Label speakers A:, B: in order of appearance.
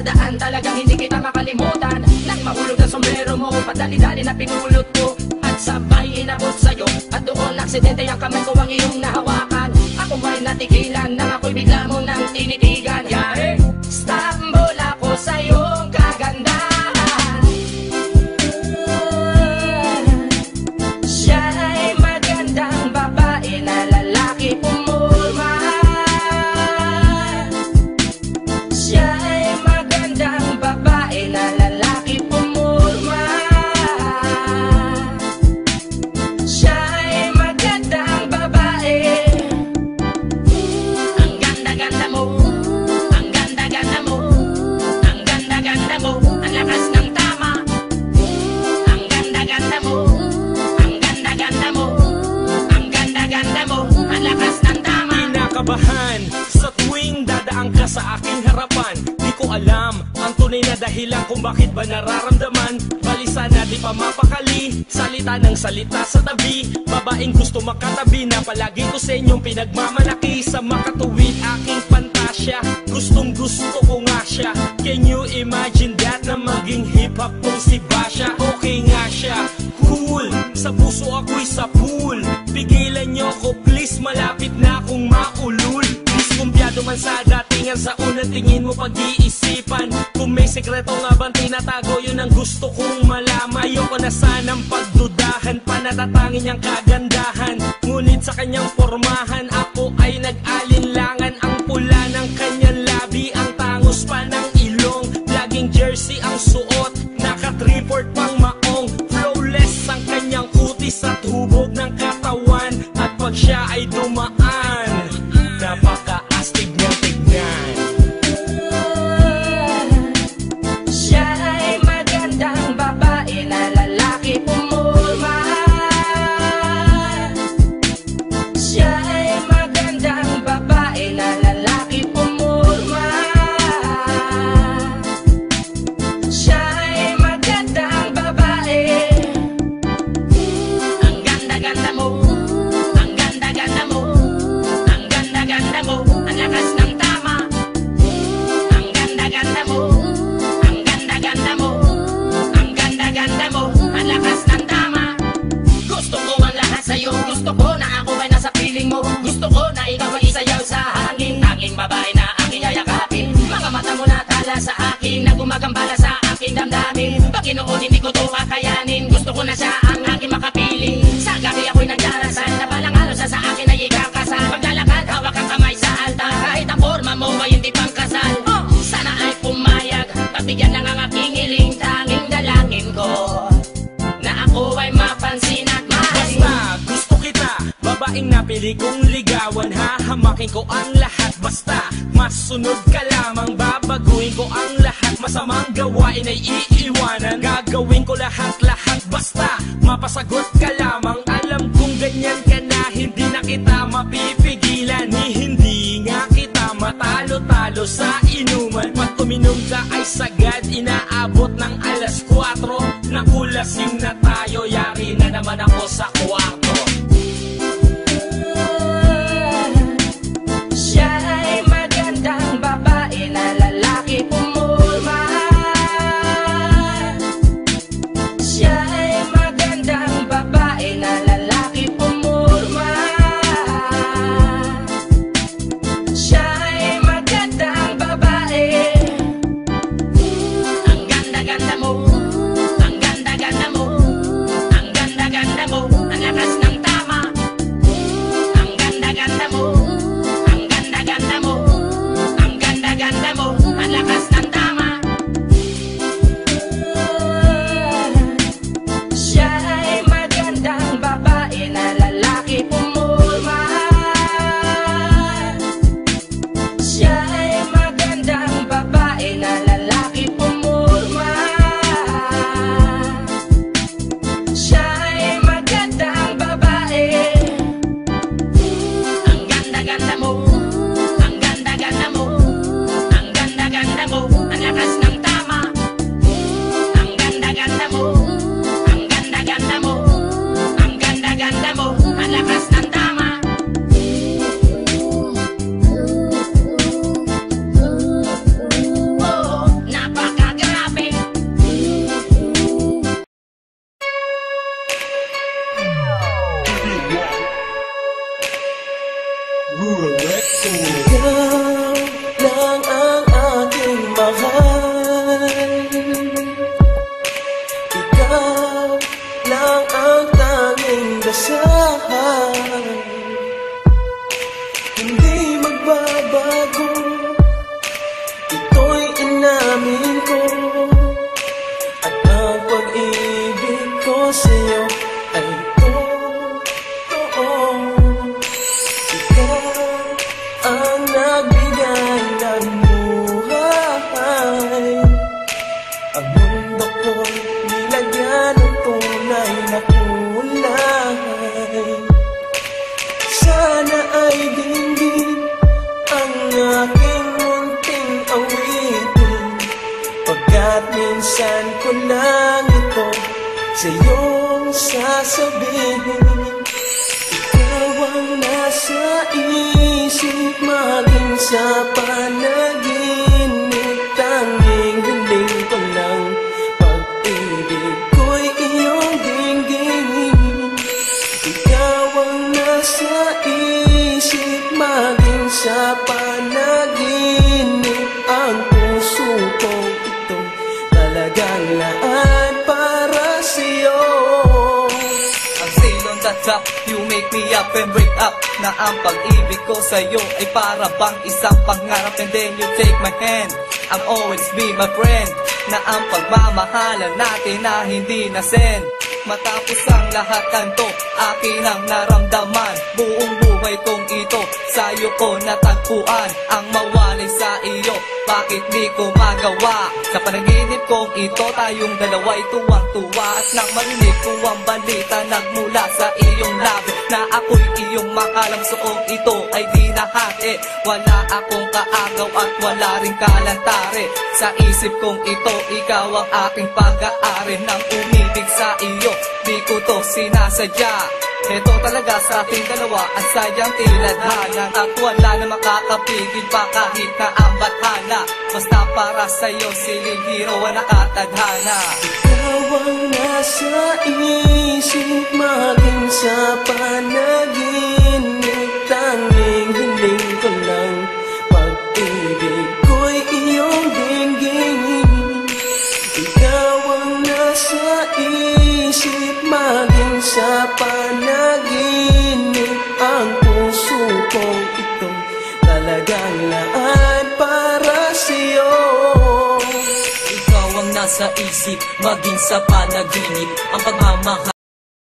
A: sa daan, talagang hindi kita makalimutan. Nang mahulog na sombrero mo, padali-dali na pinulot ko, at sabay inabot sa'yo. At doon aksidente ang kamay ko ang iyong nahawakan. Ako ba'y natigilan nang ako'y bigla mo nang tinitigan. Yari, stambol ako sa iyong kagandahan. Siya'y magandang babae na lalaki pumulma. Siya'y magandang babae na lalaki pumulma. Siya'y magandang babae. Ang ganda-ganda mo, ang ganda-ganda mo, ang ganda-ganda mo, ang lakas ng tama. Ang ganda-ganda mo, ang ganda-ganda mo, ang ganda-ganda mo, ang lakas ng tama.
B: Kinakabahan sa tuwing dadaan ka sa aking harapan. Di ko alam ang tunay na dahilan kung bakit ba nararamdaman. Balisa na di pa mapakali, salita ng salita sa tabi. Babaeng gusto makatabi na palagi ko sa inyong pinagmamalaki. Sa makatuwid aking pantasya, gustong gusto ko nga siya. Can you imagine that na maging hip-hop tong si Basha? Okay nga siya, cool, sa puso ako'y sa pool. Pigilan nyo ko please, malapit na akong maulul. Diskumpiyado man sa datingan, sa unang tingin mo pag-iisipan. Kung may sekreto nga bang tinatago, yun ang gusto kong malaman. Ayoko na sanang pagdudahan, panatatangin niyang kagandahan. Ngunit sa kanyang pormahan, ako ay nag-alinlangan. Ang pula ng kanyang labi, ang tangos pa ng ilong. Laging jersey ang suot, naka-3-4 pang maong. Flawless ang kanyang kutis at hubog ng katawan. At pag siya ay dumaan, napaka-astig niyang tignan.
A: Siya'y magandang babae na lalaki pumulma. Siya'y magandang babae na lalaki pumulma. Siya'y magandang babae. Ang ganda-ganda mo, ang ganda-ganda mo, ang ganda-ganda mo, ang lakas ng tama. Ang ganda-ganda mo, ang ganda-ganda mo, ang ganda-ganda mo, ang lakas ng tama. Gusto ko ang lahat sa'yo, gusto ko na ako ay nasa piling mo. Gusto ko na ikaw ay isayaw sa hangin. Tanging babae na aking yayakapin. Mga mata mo na tala sa akin, na gumagambala sa aking damdamin. Paginoon hindi ko to kakayanin, gusto ko na siya ang aking makapiling. Sa gabi ako'y nagdarasal, na palang halos sa akin ay ikakasal. Paglalakad, hawak ang kamay sa altar, kahit ang forma mo ay hindi pang kasal. Sana ay pumayag, pagbigyan lang ang aking hiling. Tanging dalangin ko na ako ay mapansin at mahalin.
B: Basta gusto kita, babaeng napili kong ligawan. Hahamakin ko ang lahat, basta masunod ka lamang. Babaguhin ko ang lahat, masamang gawain ay iiwanan. Gagawin ko lahat-lahat, basta mapasagot ka lamang. Alam kong ganyan ka na, hindi na kita mapipigilan. Hindi nga kita matalo-talo sa inuman. Pag uminom ka ay sagad, inaabot ng alas 4. Nakulasing na tayo, yari na naman ako sa kwarto.
A: Siya'y magandang babae na lalaki pumulma. Siya'y magandang babae na lalaki pumulma. Siya'y magandang babae. Ang ganda-ganda mo, ang ganda-ganda mo, ang ganda-ganda mo, ang
C: damdamin ko, at ang pag-ibig ko sa'yo ay totoo. Ikaw ang nagbigay ng buhay, ang mundo ko'y nilagyan ng tunay na kulay. Sana ay dinggin ang aking munting awitin, pagkat minsan ko lang ito sa'yong sasabihin. Ikaw ang nasa isip, maging sa panaginip, tanging hiling ko lang pag-ibig ko'y iyong dinggin. Ikaw ang nasa isip, maging sa panaginip, ang puso ko ito talagang laan para sa'yo.
D: Ang sail on the top, you make me up and break up. Na ang pag-ibig ko sa'yo ay para bang isang pangarap. And then you take my hand, I'll always be my friend. Na ang pagmamahalan natin na hindi nasend. Matapos ang lahat kanto, akin ang naramdaman. Buong buhay kong ito, sa'yo ko natagpuan. Ang mawalay sa iyo, bakit di ko magawa? Sa panaginip kong ito, tayong dalawa'y tuwang-tuwa. At nang marinig ko ang balita nagmula sa iyong labi, na ako'y iyong makalang suong ito ay di nahati. Wala akong kaagaw at wala ring kalantari. Sa isip kong ito, ikaw ang aking pag-aari. Nang umibig sa iyo, di ko to sinasadya. Ito talaga sa ating dalawa, ang sayang tiladhana. At wala na makakapigil pa kahit na ang bathana. Basta para sa'yo, siling hero ang nakatadhana.
C: Ikaw ang nasa isip, maging sa panaginip, tanging hiling ko lang pag-ibig ko'y iyong dinggin. Ikaw ang nasa isip, maging sa panaginip, ang puso ko ito talagang laan para sa'yo.
D: Ikaw ang nasa isip, maging sa panaginip,